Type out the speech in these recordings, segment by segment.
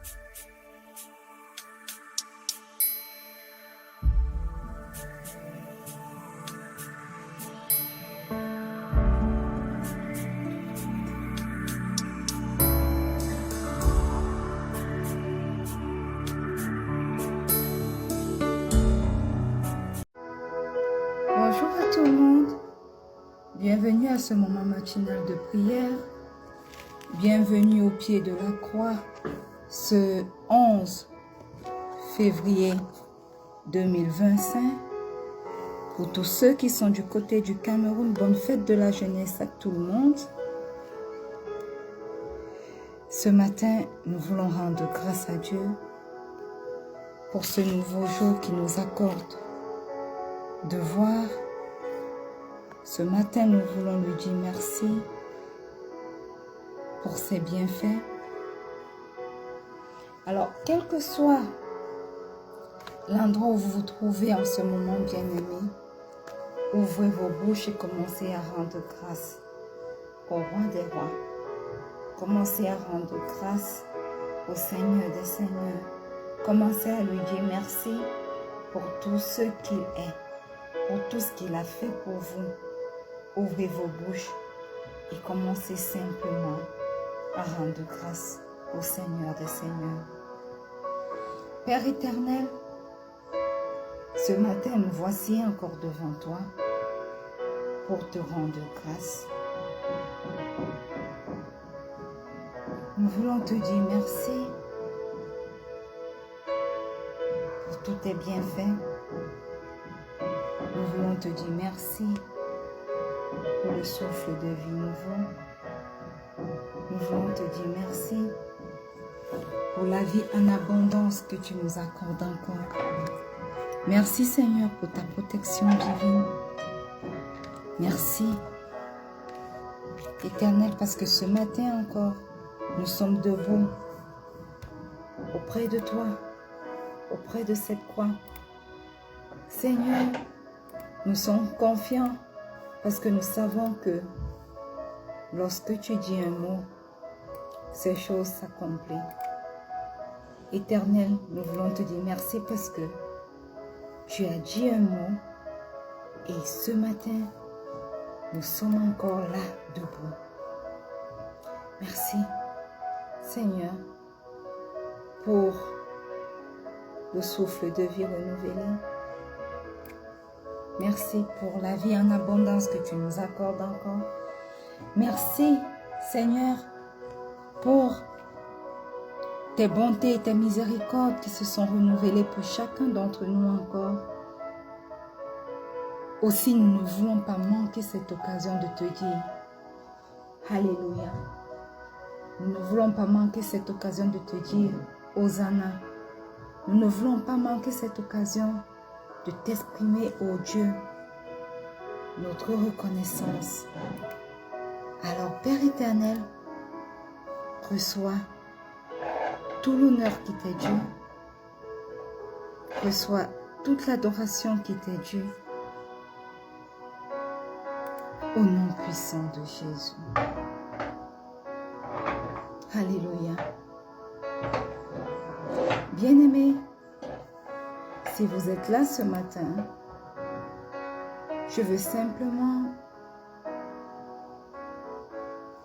Bonjour à tout le monde, bienvenue à ce moment matinal de prière, bienvenue au pied de la croix, ce 11 février 2025. Pour tous ceux qui sont du côté du Cameroun, bonne fête de la jeunesse à tout le monde. Ce matin, nous voulons rendre grâce à Dieu pour ce nouveau jour qu'il nous accorde de voir. Ce matin, nous voulons lui dire merci pour ses bienfaits. Alors, quel que soit l'endroit où vous vous trouvez en ce moment, bien-aimés, ouvrez vos bouches et commencez à rendre grâce au Roi des Rois. Commencez à rendre grâce au Seigneur des Seigneurs. Commencez à lui dire merci pour tout ce qu'il est, pour tout ce qu'il a fait pour vous. Ouvrez vos bouches et commencez simplement à rendre grâce au Seigneur des Seigneurs. Père éternel, ce matin, nous voici encore devant toi pour te rendre grâce. Nous voulons te dire merci pour tous tes bienfaits. Nous voulons te dire merci pour le souffle de vie nouveau. Nous voulons te dire merci pour la vie en abondance que tu nous accordes encore. Merci Seigneur pour ta protection divine. Merci Éternel parce que ce matin encore, nous sommes debout auprès de toi, auprès de cette croix. Seigneur, nous sommes confiants parce que nous savons que lorsque tu dis un mot, ces choses s'accomplissent. Éternel, nous voulons te dire merci parce que tu as dit un mot et ce matin, nous sommes encore là debout. Merci, Seigneur, pour le souffle de vie renouvelé. Merci pour la vie en abondance que tu nous accordes encore. Merci, Seigneur, pour tes bontés et tes miséricordes qui se sont renouvelées pour chacun d'entre nous encore. Aussi, nous ne voulons pas manquer cette occasion de te dire Alléluia. Nous ne voulons pas manquer cette occasion de te dire Hosanna. Nous ne voulons pas manquer cette occasion de t'exprimer, ô Dieu, notre reconnaissance. Alors, Père éternel, reçois tout l'honneur qui t'est dû. Reçois toute l'adoration qui t'est due. Au nom puissant de Jésus. Alléluia. Bien-aimés, si vous êtes là ce matin, je veux simplement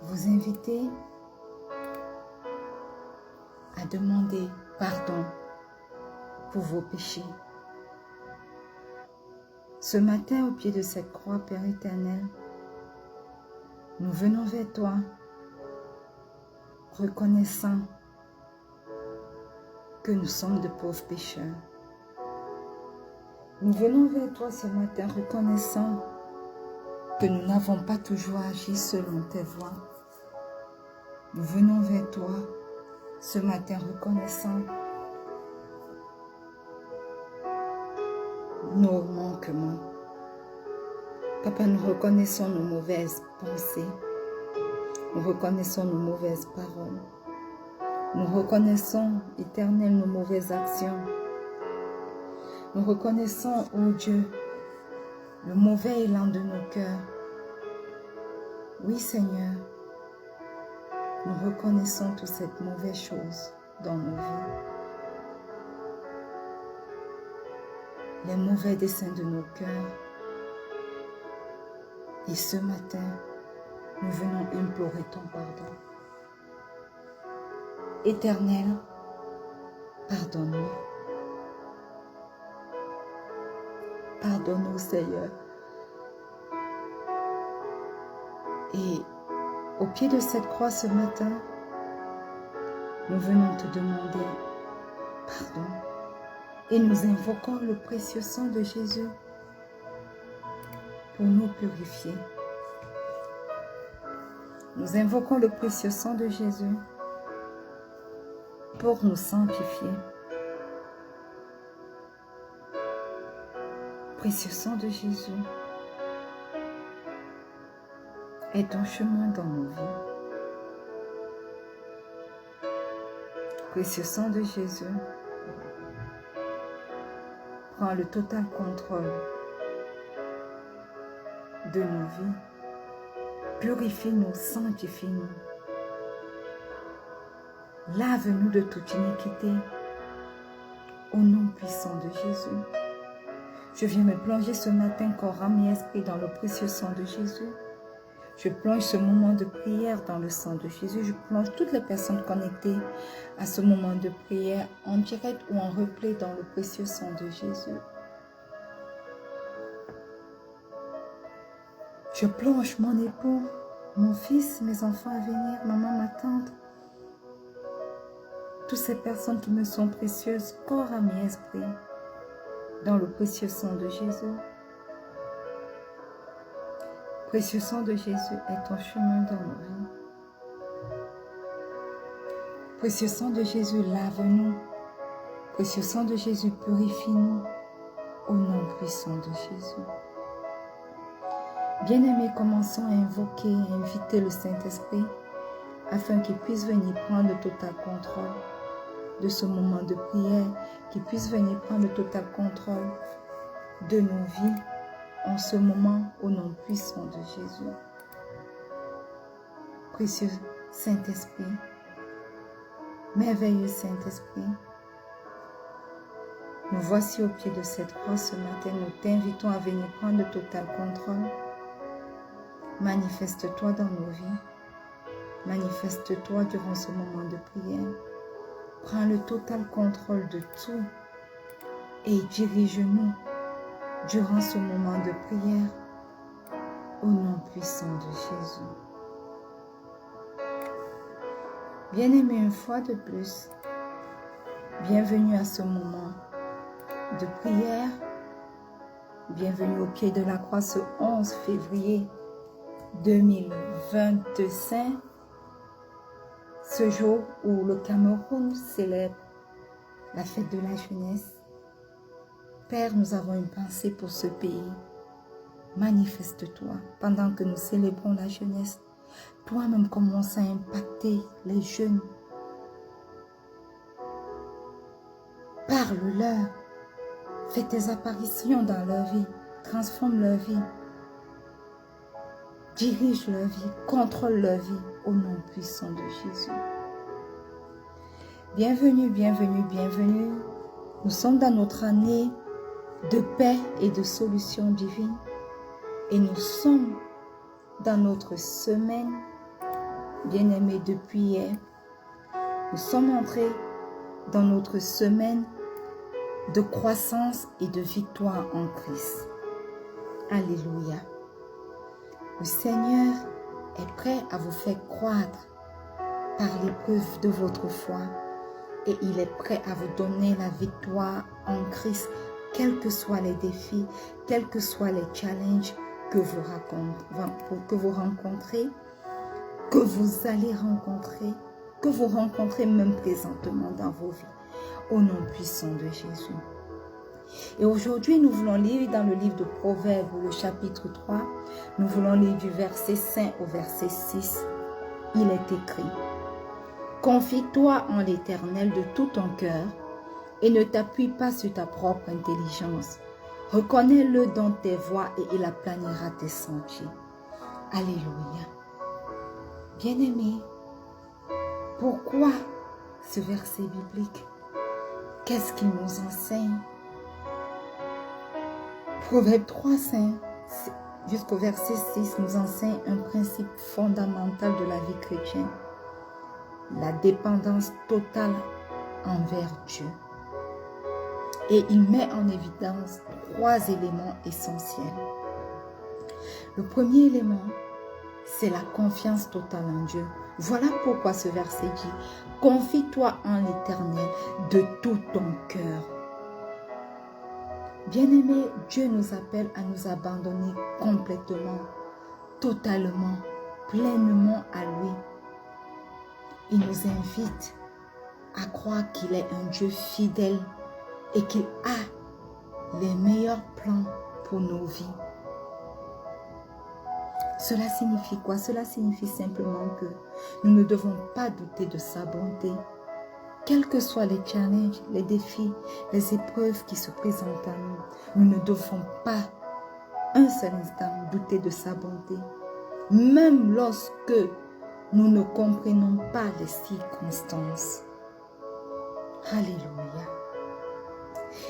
vous inviter à demander pardon pour vos péchés. Ce matin, au pied de cette croix, Père éternel, nous venons vers toi, reconnaissant que nous sommes de pauvres pécheurs. Nous venons vers toi ce matin, reconnaissant que nous n'avons pas toujours agi selon tes voies. Nous venons vers toi ce matin, reconnaissant nos manquements. Papa, nous reconnaissons nos mauvaises pensées. Nous reconnaissons nos mauvaises paroles. Nous reconnaissons, Éternel, nos mauvaises actions. Nous reconnaissons, ô Dieu, le mauvais élan de nos cœurs. Oui, Seigneur, nous reconnaissons toutes ces mauvaises choses. dans nos vies. Les mauvais desseins de nos cœurs. Et ce matin, nous venons implorer ton pardon. Éternel, pardonne-nous. Pardonne-nous, Seigneur. Et au pied de cette croix ce matin, nous venons te demander pardon. Et nous invoquons le précieux sang de Jésus pour nous purifier. Nous invoquons le précieux sang de Jésus pour nous sanctifier. Précieux sang de Jésus, est ton chemin dans nos vies. Précieux sang de Jésus, prends le total contrôle de nos vies. Purifie-nous, sanctifie-nous. Lave-nous de toute iniquité. Au nom puissant de Jésus. Je viens me plonger ce matin, corps, âme et esprit, dans le précieux sang de Jésus. Je plonge ce moment de prière dans le sang de Jésus. Je plonge toutes les personnes connectées à ce moment de prière, en direct ou en replay, dans le précieux sang de Jésus. Je plonge mon époux, mon fils, mes enfants à venir, maman, ma tante. Toutes ces personnes qui me sont précieuses, corps, âme et esprit, dans le précieux sang de Jésus. Précieux sang de Jésus est ton chemin dans nos vies. Précieux sang de Jésus, lave-nous. Précieux sang de Jésus, purifie-nous. Au nom puissant de Jésus. Bien-aimés, commençons à invoquer et à inviter le Saint-Esprit afin qu'il puisse venir prendre le total contrôle de ce moment de prière, qu'il puisse venir prendre le total contrôle de nos vies en ce moment au nom puissant de Jésus. Précieux Saint-Esprit, merveilleux Saint-Esprit, nous voici au pied de cette croix ce matin. Nous t'invitons à venir prendre le total contrôle. Manifeste-toi dans nos vies. Manifeste-toi durant ce moment de prière. Prends le total contrôle de tout et dirige-nous durant ce moment de prière au nom puissant de Jésus. Bien-aimés, une fois de plus, bienvenue à ce moment de prière. Bienvenue au pied de la croix ce 11 février 2025. Ce jour où le Cameroun célèbre la fête de la jeunesse. Père, nous avons une pensée pour ce pays. Manifeste-toi pendant que nous célébrons la jeunesse. Toi-même commence à impacter les jeunes. Parle-leur. Fais tes apparitions dans leur vie. Transforme leur vie. Dirige leur vie. Contrôle leur vie au nom puissant de Jésus. Bienvenue, bienvenue, bienvenue. Nous sommes dans notre année de paix et de solutions divines. Et nous sommes dans notre semaine, bien-aimés, depuis hier. Nous sommes entrés dans notre semaine de croissance et de victoire en Christ. Alléluia. Le Seigneur est prêt à vous faire croître par l'épreuve de votre foi. Et il est prêt à vous donner la victoire en Christ, quels que soient les défis, quels que soient les challenges que vous rencontrez, que vous allez rencontrer, que vous rencontrez même présentement dans vos vies, au nom puissant de Jésus. Et aujourd'hui, nous voulons lire dans le livre de Proverbes, le chapitre 3, nous voulons lire du verset 5 au verset 6. Il est écrit: confie-toi en l'Éternel de tout ton cœur et ne t'appuie pas sur ta propre intelligence. Reconnais-le dans tes voies et il aplanira tes sentiers. Alléluia. Bien-aimés, pourquoi ce verset biblique, qu'est-ce qu'il nous enseigne? Proverbe 3, 5, jusqu'au verset 6, nous enseigne un principe fondamental de la vie chrétienne. La dépendance totale envers Dieu. Et il met en évidence 3 éléments essentiels. Le premier élément, c'est la confiance totale en Dieu. Voilà pourquoi ce verset dit, « Confie-toi en l'Éternel de tout ton cœur. » Bien-aimé, Dieu nous appelle à nous abandonner complètement, totalement, pleinement à lui. Il nous invite à croire qu'il est un Dieu fidèle et qu'il a les meilleurs plans pour nos vies. Cela signifie quoi? Cela signifie simplement que nous ne devons pas douter de sa bonté. Quels que soient les challenges, les défis, les épreuves qui se présentent à nous, nous ne devons pas un seul instant douter de sa bonté. Même lorsque nous ne comprenons pas les circonstances. Alléluia.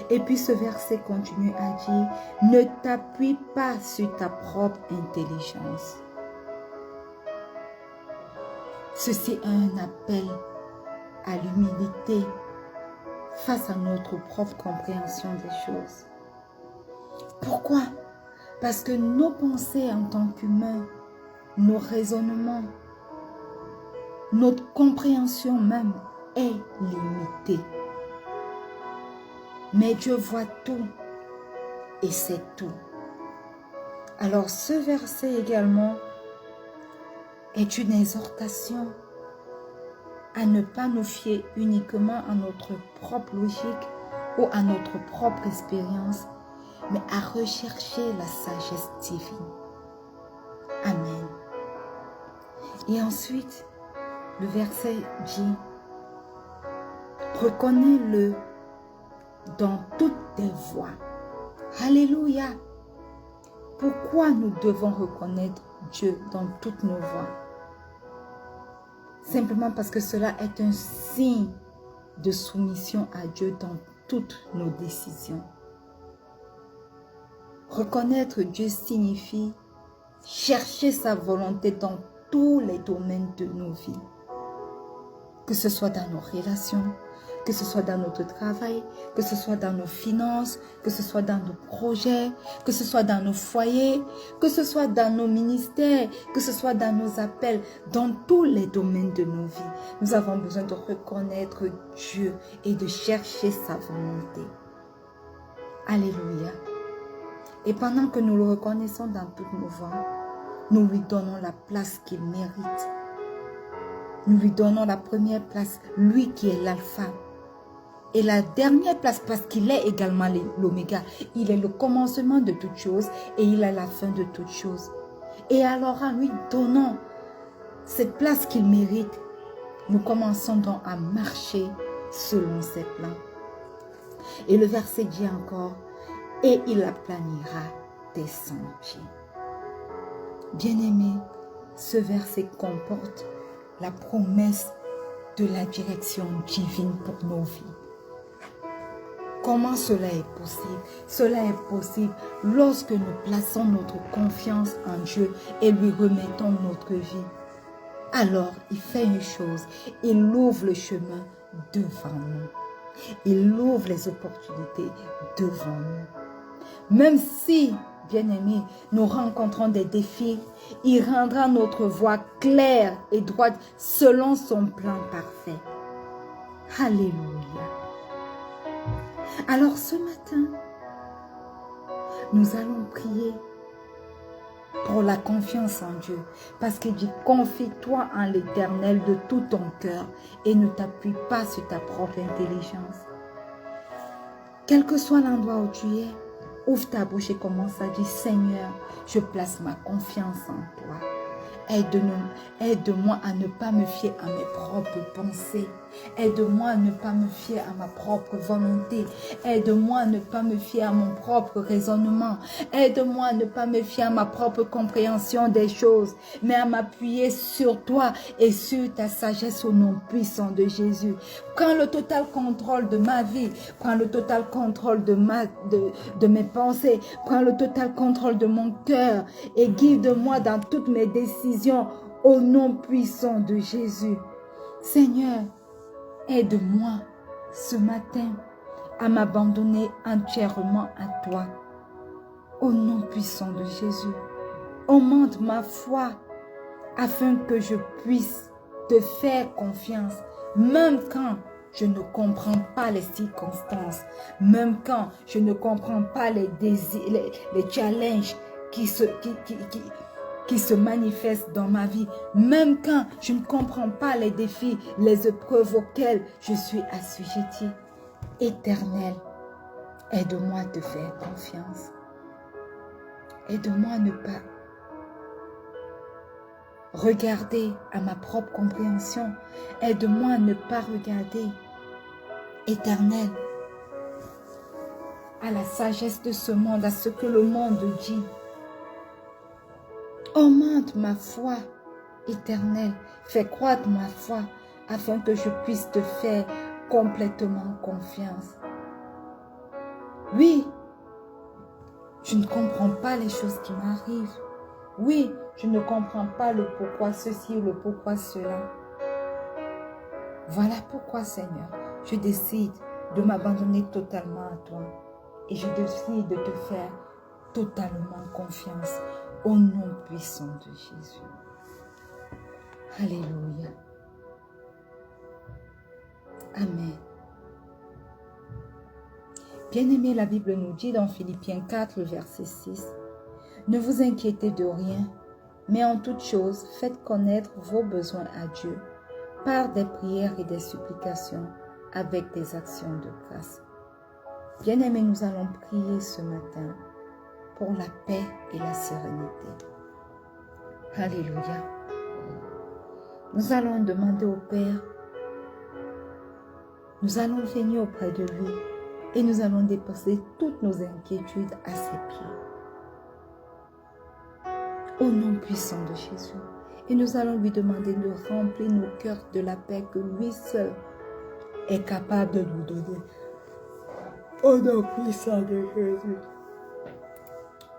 Et puis ce verset continue à dire, ne t'appuie pas sur ta propre intelligence. Ceci est un appel à l'humilité face à notre propre compréhension des choses. Pourquoi? Parce que nos pensées en tant qu'humains, nos raisonnements, notre compréhension même est limitée. Mais Dieu voit tout et sait tout. Alors ce verset également est une exhortation à ne pas nous fier uniquement à notre propre logique ou à notre propre expérience, mais à rechercher la sagesse divine. Amen. Et ensuite, le verset dit, reconnais-le dans toutes tes voies. Alléluia. Pourquoi nous devons reconnaître Dieu dans toutes nos voies? Simplement parce que cela est un signe de soumission à Dieu dans toutes nos décisions. Reconnaître Dieu signifie chercher sa volonté dans tous les domaines de nos vies. Que ce soit dans nos relations, que ce soit dans notre travail, que ce soit dans nos finances, que ce soit dans nos projets, que ce soit dans nos foyers, que ce soit dans nos ministères, que ce soit dans nos appels, dans tous les domaines de nos vies. Nous avons besoin de reconnaître Dieu et de chercher sa volonté. Alléluia. Et pendant que nous le reconnaissons dans toutes nos voies, nous lui donnons la place qu'il mérite. Nous lui donnons la première place, lui qui est l'alpha. Et la dernière place, parce qu'il est également l'oméga. Il est le commencement de toutes choses et il est la fin de toutes choses. Et alors en lui donnant cette place qu'il mérite, nous commençons donc à marcher selon ses plans. Et le verset dit encore, et il aplanira tes sentiers. Bien-aimé, ce verset comporte la promesse de la direction divine pour nos vies. Comment cela est possible? Cela est possible lorsque nous plaçons notre confiance en Dieu et lui remettons notre vie. Alors, il fait une chose, il ouvre le chemin devant nous. Il ouvre les opportunités devant nous. Même si, bien-aimés, nous rencontrons des défis, il rendra notre voie claire et droite selon son plan parfait. Alléluia. Alors ce matin, nous allons prier pour la confiance en Dieu. Parce qu'il dit, confie-toi en l'Éternel de tout ton cœur et ne t'appuie pas sur ta propre intelligence. Quel que soit l'endroit où tu es, ouvre ta bouche et commence à dire, Seigneur, je place ma confiance en toi. Aide-moi à ne pas me fier à mes propres pensées. Aide-moi à ne pas me fier à ma propre volonté. Aide-moi à ne pas me fier à mon propre raisonnement. Aide-moi à ne pas me fier à ma propre compréhension des choses, mais à m'appuyer sur toi et sur ta sagesse au nom puissant de Jésus. Prends le total contrôle de ma vie. Prends le total contrôle de mes pensées. Prends le total contrôle de mon cœur et guide-moi dans toutes mes décisions au nom puissant de Jésus. Seigneur, aide-moi ce matin à m'abandonner entièrement à toi. Au nom puissant de Jésus, augmente ma foi afin que je puisse te faire confiance, même quand je ne comprends pas les circonstances, même quand je ne comprends pas les désirs, les challenges qui se manifestent dans ma vie, même quand je ne comprends pas les défis, les épreuves auxquelles je suis assujettie. Éternel, aide-moi à te faire confiance. Aide-moi à ne pas regarder à ma propre compréhension. Aide-moi à ne pas regarder, Éternel, à la sagesse de ce monde, à ce que le monde dit. Augmente ma foi, Éternel. Fais croître ma foi afin que je puisse te faire complètement confiance. Oui, je ne comprends pas les choses qui m'arrivent. Oui, je ne comprends pas le pourquoi ceci ou le pourquoi cela. Voilà pourquoi, Seigneur, je décide de m'abandonner totalement à toi. Et je décide de te faire totalement confiance au nom puissant de Jésus. Alléluia. Amen. Bien-aimé, la Bible nous dit dans Philippiens 4, verset 6, « Ne vous inquiétez de rien, mais en toute chose, faites connaître vos besoins à Dieu par des prières et des supplications avec des actions de grâce. » Bien-aimé, nous allons prier ce matin pour la paix et la sérénité. Alléluia. Nous allons demander au Père, nous allons venir auprès de lui et nous allons déposer toutes nos inquiétudes à ses pieds. Au nom puissant de Jésus. Et nous allons lui demander de remplir nos cœurs de la paix que lui seul est capable de nous donner. Au nom puissant de Jésus.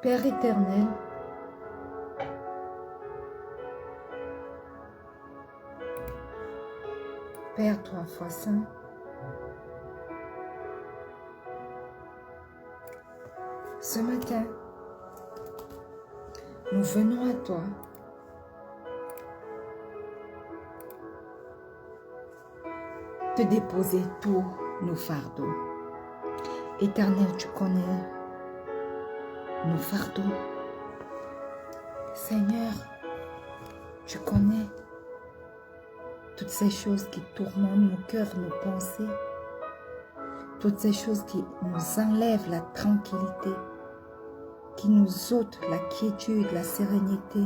Père éternel, Père 3 fois saint, ce matin, nous venons à toi te déposer tous nos fardeaux. Éternel, tu connais nos fardeaux. Seigneur, tu connais toutes ces choses qui tourmentent nos cœurs, nos pensées, toutes ces choses qui nous enlèvent la tranquillité, qui nous ôtent la quiétude, la sérénité.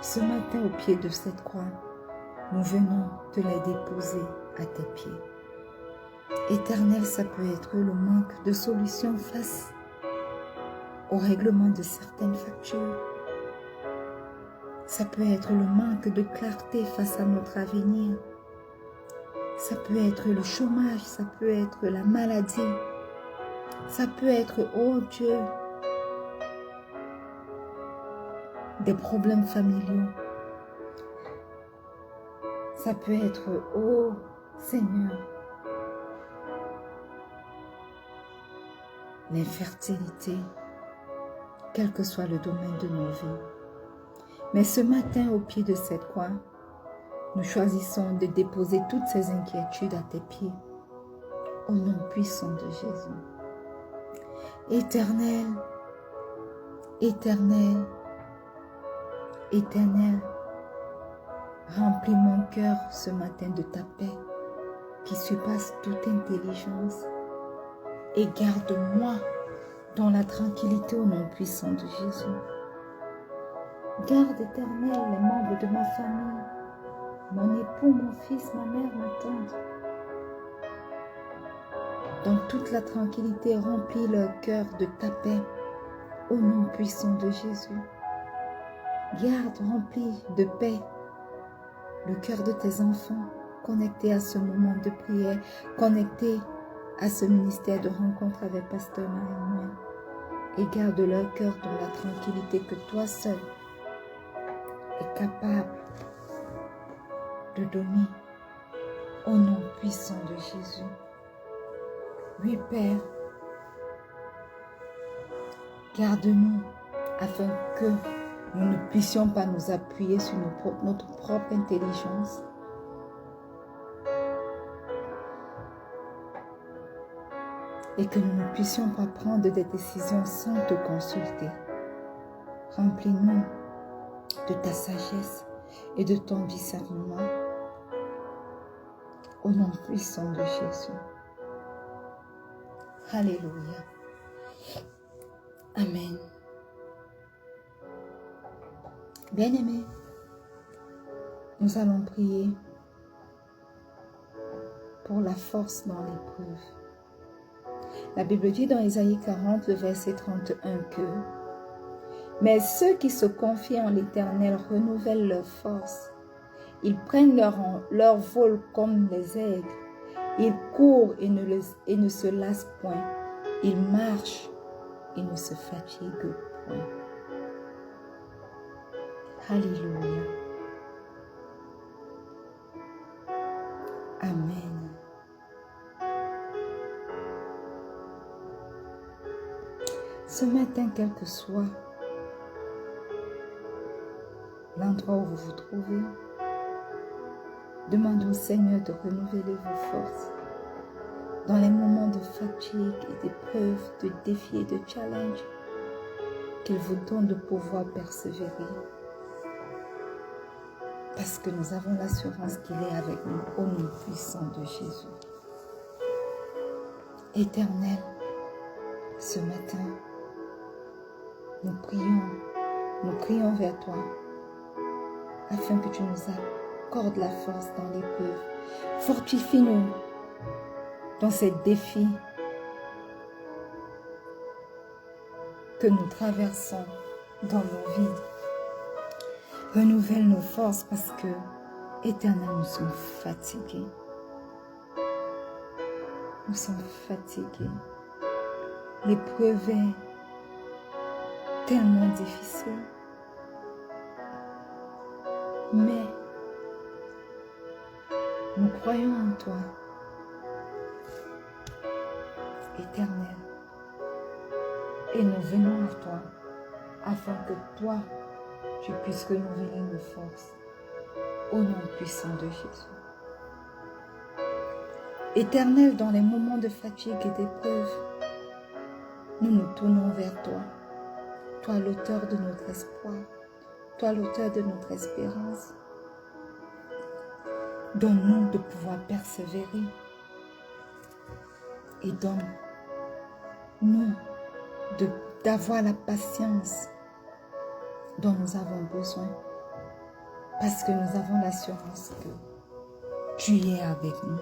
Ce matin, au pied de cette croix, nous venons te les déposer à tes pieds. Éternel, ça peut être le manque de solution face au règlement de certaines factures. Ça peut être le manque de clarté face à notre avenir. Ça peut être le chômage, ça peut être la maladie. Ça peut être, oh Dieu, des problèmes familiaux. Ça peut être, oh Seigneur, l'infertilité, quel que soit le domaine de nos vies. Mais ce matin, au pied de cette croix, nous choisissons de déposer toutes ces inquiétudes à tes pieds, au nom puissant de Jésus. Éternel, éternel, éternel, remplis mon cœur ce matin de ta paix qui surpasse toute intelligence et garde-moi dans la tranquillité au nom puissant de Jésus. Garde, Éternel, les membres de ma famille, mon époux, mon fils, ma mère, ma tante. Dans toute la tranquillité, remplis leur cœur de ta paix, au nom puissant de Jésus. Garde, remplis de paix le cœur de tes enfants, connectés à ce moment de prière, connectés à ce ministère de rencontre avec Pasteur Marie-Noël. Et garde leur cœur dans la tranquillité que toi seul es capable de donner au nom puissant de Jésus. Oui, Père, garde-nous afin que nous ne puissions pas nous appuyer sur notre propre intelligence, et que nous ne puissions pas prendre des décisions sans te consulter. Remplis-nous de ta sagesse et de ton discernement au nom puissant de Jésus. Alléluia. Amen. Bien-aimés, nous allons prier pour la force dans l'épreuve. La Bible dit dans Ésaïe 40, le verset 31 que « Mais ceux qui se confient en l'Éternel renouvellent leur force. Ils prennent leur vol comme les aigles. Ils courent et ne se lassent point. Ils marchent et ne se fatiguent point. » Alléluia. Amen. Ce matin, quel que soit l'endroit où vous vous trouvez, demandez au Seigneur de renouveler vos forces dans les moments de fatigue et d'épreuve, de défis et de challenge, qu'il vous donne de pouvoir persévérer. Parce que nous avons l'assurance qu'il est avec nous au nom puissant de Jésus. Éternel, ce matin, nous crions vers toi, afin que tu nous accordes la force dans l'épreuve. Fortifie-nous dans ces défis que nous traversons dans nos vies. Renouvelle nos forces parce que, Éternel, nous sommes fatigués. Nous sommes fatigués. L'épreuve est tellement difficile. Mais nous croyons en toi, Éternel, et nous venons à toi afin que toi, tu puisses renouveler nos forces au nom puissant de Jésus. Éternel, dans les moments de fatigue et d'épreuve, nous nous tournons vers toi. Toi, l'auteur de notre espoir. Toi, l'auteur de notre espérance. Donne-nous de pouvoir persévérer. Et donne-nous d'avoir la patience dont nous avons besoin. Parce que nous avons l'assurance que tu es avec nous.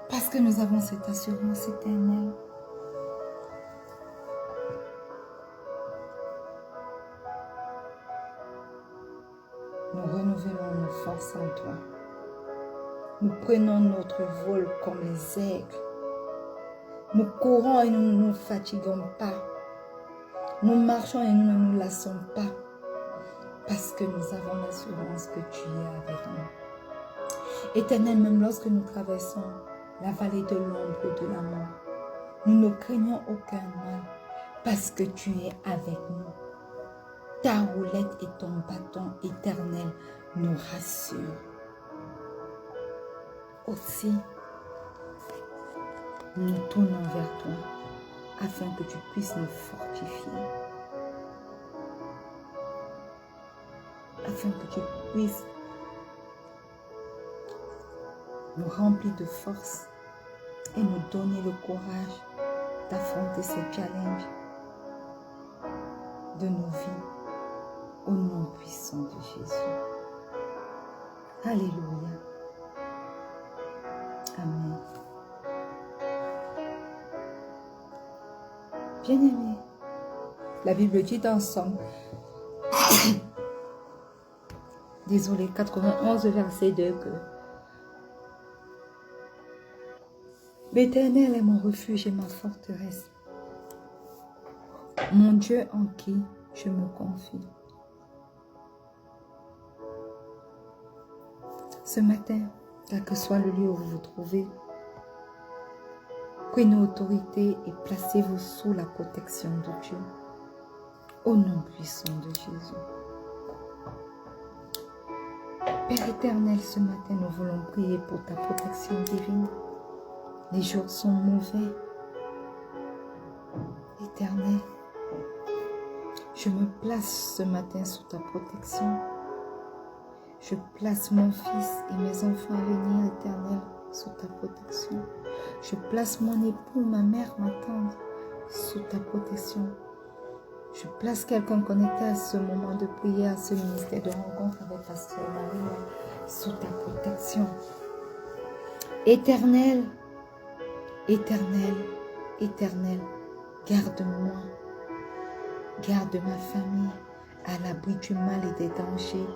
Parce que nous avons cette assurance éternelle. Nous renouvelons nos forces en toi. Nous prenons notre vol comme les aigles. Nous courons et nous ne nous fatiguons pas. Nous marchons et nous ne nous lassons pas. Parce que nous avons l'assurance que tu es avec nous. Éternel, même lorsque nous traversons la vallée de l'ombre de la mort, nous ne craignons aucun mal parce que tu es avec nous. Ta roulette et ton bâton éternel nous rassurent. Aussi, nous nous tournons vers toi afin que tu puisses nous fortifier. Afin que tu puisses nous remplir de force et nous donner le courage d'affronter ces challenges de nos vies au nom puissant de Jésus. Alléluia. Amen. Bien-aimés, la Bible dit dans Somme, désolé, 91 verset 2 que l'Éternel est mon refuge et ma forteresse, mon Dieu en qui je me confie. Ce matin, quel que soit le lieu où vous vous trouvez, prenez autorité et placez-vous sous la protection de Dieu. Au nom puissant de Jésus. Père éternel, ce matin, nous voulons prier pour ta protection divine. Les jours sont mauvais. Éternel, je me place ce matin sous ta protection. Je place mon fils et mes enfants à venir, éternel, sous ta protection. Je place mon époux, ma mère, ma tante, sous ta protection. Je place quelqu'un connecté à ce moment de prière, à ce ministère de rencontre avec Pasteur Marie, sous ta protection. Éternel, éternel, éternel, garde-moi, garde ma famille à l'abri du mal et des dangers,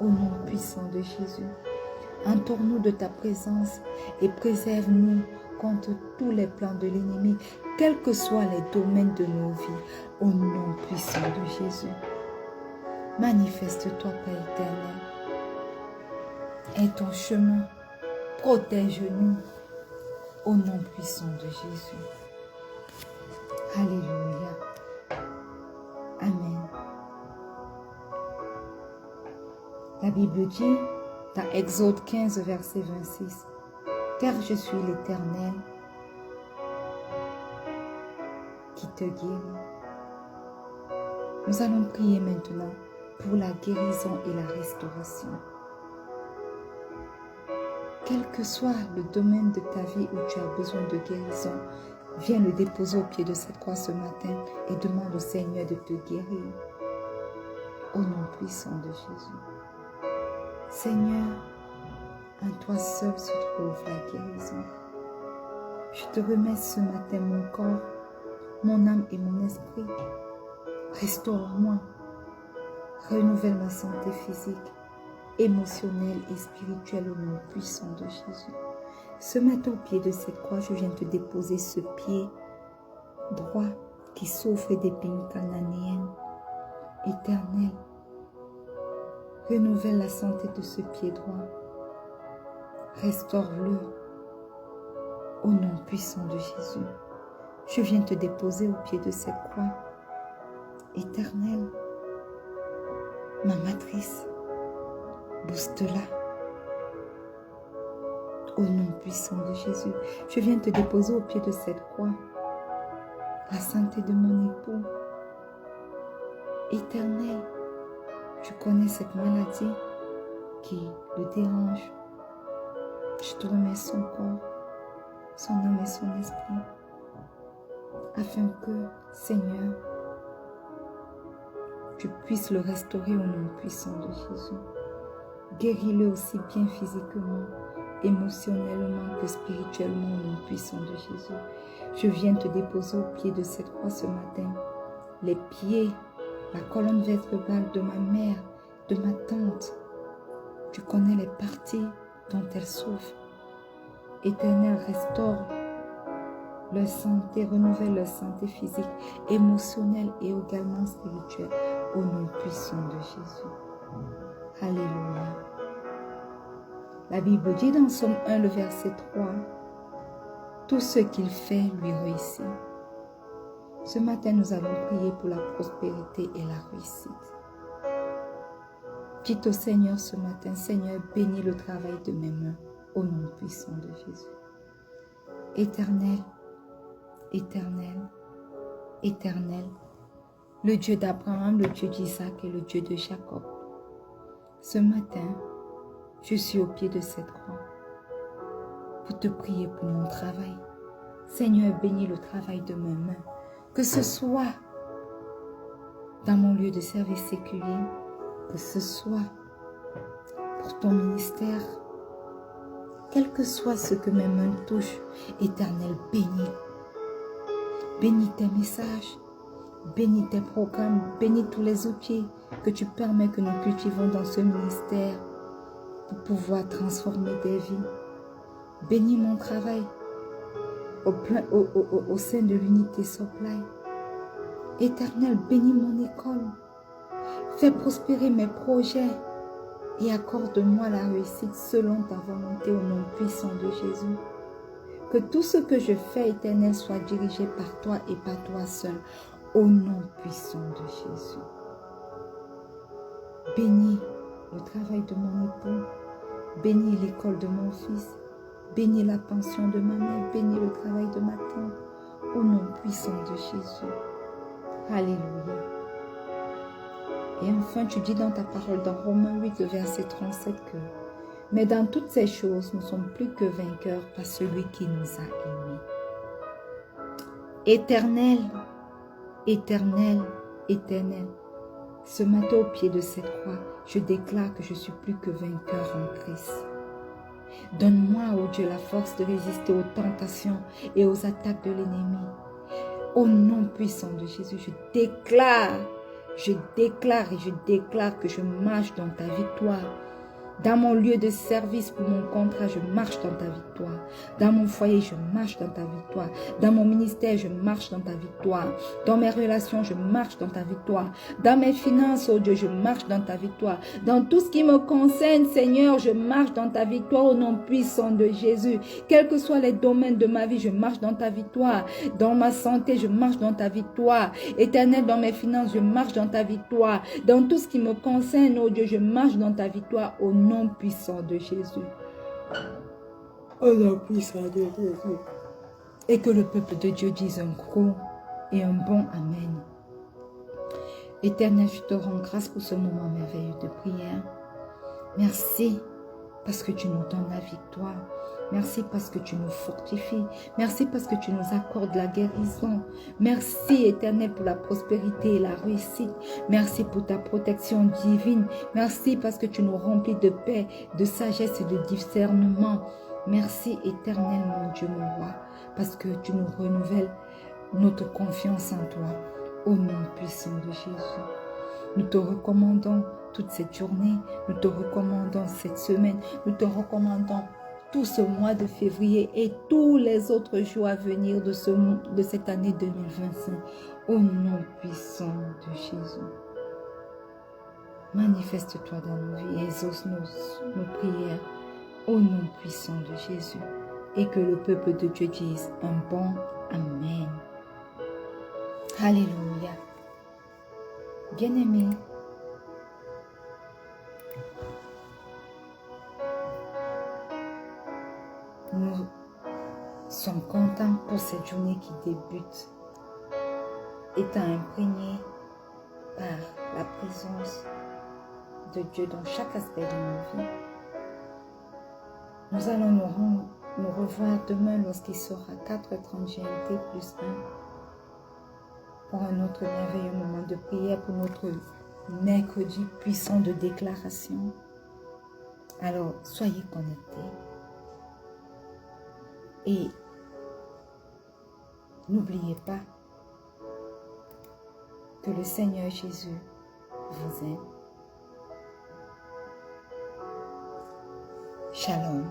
au nom puissant de Jésus. Entoure-nous de ta présence et préserve-nous contre tous les plans de l'ennemi, quels que soient les domaines de nos vies, au nom puissant de Jésus. Manifeste-toi, Père éternel. Aie ton chemin, protège-nous, au nom puissant de Jésus. Alléluia. Amen. La Bible dit, dans Exode 15, verset 26, « Car je suis l'Éternel qui te guérit. » Nous allons prier maintenant pour la guérison et la restauration. Quel que soit le domaine de ta vie où tu as besoin de guérison, viens le déposer au pied de cette croix ce matin et demande au Seigneur de te guérir. Au nom puissant de Jésus. Seigneur, en toi seul se trouve la guérison. Je te remets ce matin mon corps, mon âme et mon esprit. Restaure-moi, renouvelle ma santé physique, émotionnelle et spirituelle au nom puissant de Jésus. Ce matin au pied de cette croix, je viens te déposer ce pied droit qui souffre d'épines cananéennes. Éternel, renouvelle la santé de ce pied droit. Restaure-le au nom puissant de Jésus. Je viens te déposer au pied de cette croix. Éternel, ma matrice, booste-la. Au nom puissant de Jésus, je viens te déposer au pied de cette croix la santé de mon époux. Éternel, tu connais cette maladie qui le dérange. Je te remets son corps, son âme et son esprit, afin que, Seigneur, tu puisses le restaurer au nom puissant de Jésus. Guéris-le aussi bien physiquement, émotionnellement que spirituellement au nom puissant de Jésus. Je viens te déposer au pied de cette croix ce matin les pieds, la colonne vertébrale de ma mère, de ma tante. Tu connais les parties dont elles souffrent. Éternel, restaure leur santé, renouvelle leur santé physique, émotionnelle et également spirituelle au nom puissant de Jésus. Alléluia. La Bible dit dans Somme 1, le verset 3, « Tout ce qu'il fait lui réussit. » Ce matin, nous allons prier pour la prospérité et la réussite. Dites au Seigneur ce matin, « Seigneur, bénis le travail de mes mains au nom puissant de Jésus. » Éternel, éternel, éternel, le Dieu d'Abraham, le Dieu d'Isaac et le Dieu de Jacob. Ce matin, je suis au pied de cette croix pour te prier pour mon travail. Seigneur, bénis le travail de mes mains, que ce soit dans mon lieu de service séculier, que ce soit pour ton ministère, quel que soit ce que mes mains touchent, Éternel, bénis. Bénis tes messages, bénis tes programmes, bénis tous les outils que tu permets que nous cultivons dans ce ministère pour pouvoir transformer des vies. Bénis mon travail au sein de l'unité Supply. Éternel, bénis mon école. Fais prospérer mes projets et accorde-moi la réussite selon ta volonté au nom puissant de Jésus. Que tout ce que je fais, Éternel, soit dirigé par toi et par toi seul, au nom puissant de Jésus. Bénis le travail de mon époux, bénis l'école de mon fils, bénis la pension de ma mère, bénis le travail de ma tante, au nom puissant de Jésus. Alléluia. Et enfin, tu dis dans ta parole, dans Romains 8, le verset 37, que « Mais dans toutes ces choses, nous sommes plus que vainqueurs par celui qui nous a aimés. » Éternel, éternel, éternel, ce matin au pied de cette croix, je déclare que je suis plus que vainqueur en Christ. Donne-moi, ô Dieu, la force de résister aux tentations et aux attaques de l'ennemi. Au nom puissant de Jésus, je déclare et je déclare que je marche dans ta victoire. Dans mon lieu de service pour mon contrat, je marche dans ta victoire. Dans mon foyer, je marche dans ta victoire. Dans mon ministère, je marche dans ta victoire. Dans mes relations, je marche dans ta victoire. Dans mes finances, oh Dieu, je marche dans ta victoire. Dans tout ce qui me concerne, Seigneur, je marche dans ta victoire au nom puissant de Jésus. Quels que soient les domaines de ma vie, je marche dans ta victoire. Dans ma santé, je marche dans ta victoire. Éternel, dans mes finances, je marche dans ta victoire. Dans tout ce qui me concerne, oh Dieu, je marche dans ta victoire au nom puissant de Jésus. Au nom puissant de Jésus. Et que le peuple de Dieu dise un gros et un bon Amen. Éternel, je te rends grâce pour ce moment merveilleux de prière. Merci parce que tu nous donnes la victoire. Merci parce que tu nous fortifies. Merci parce que tu nous accordes la guérison. Merci, Éternel, pour la prospérité et la réussite. Merci pour ta protection divine. Merci parce que tu nous remplis de paix, de sagesse et de discernement. Merci, Éternel, mon Dieu, mon roi, parce que tu nous renouvelles notre confiance en toi. Au nom puissant de Jésus. Nous te recommandons toute cette journée. Nous te recommandons cette semaine. Nous te recommandons tout ce mois de février et tous les autres jours à venir de cette année 2025. Au nom puissant de Jésus. Manifeste-toi dans nos vies, exauce nos prières au nom puissant de Jésus. Et que le peuple de Dieu dise un bon Amen. Alléluia. Bien-aimés, nous sommes contents pour cette journée qui débute, étant imprégnée par la présence de Dieu dans chaque aspect de nos vies. Nous allons nous revoir demain lorsqu'il sera 4h30 GMT plus 1 pour un autre merveilleux moment de prière pour notre mercredi puissant de déclaration. Alors, soyez connectés. Et n'oubliez pas que le Seigneur Jésus vous aime. Shalom.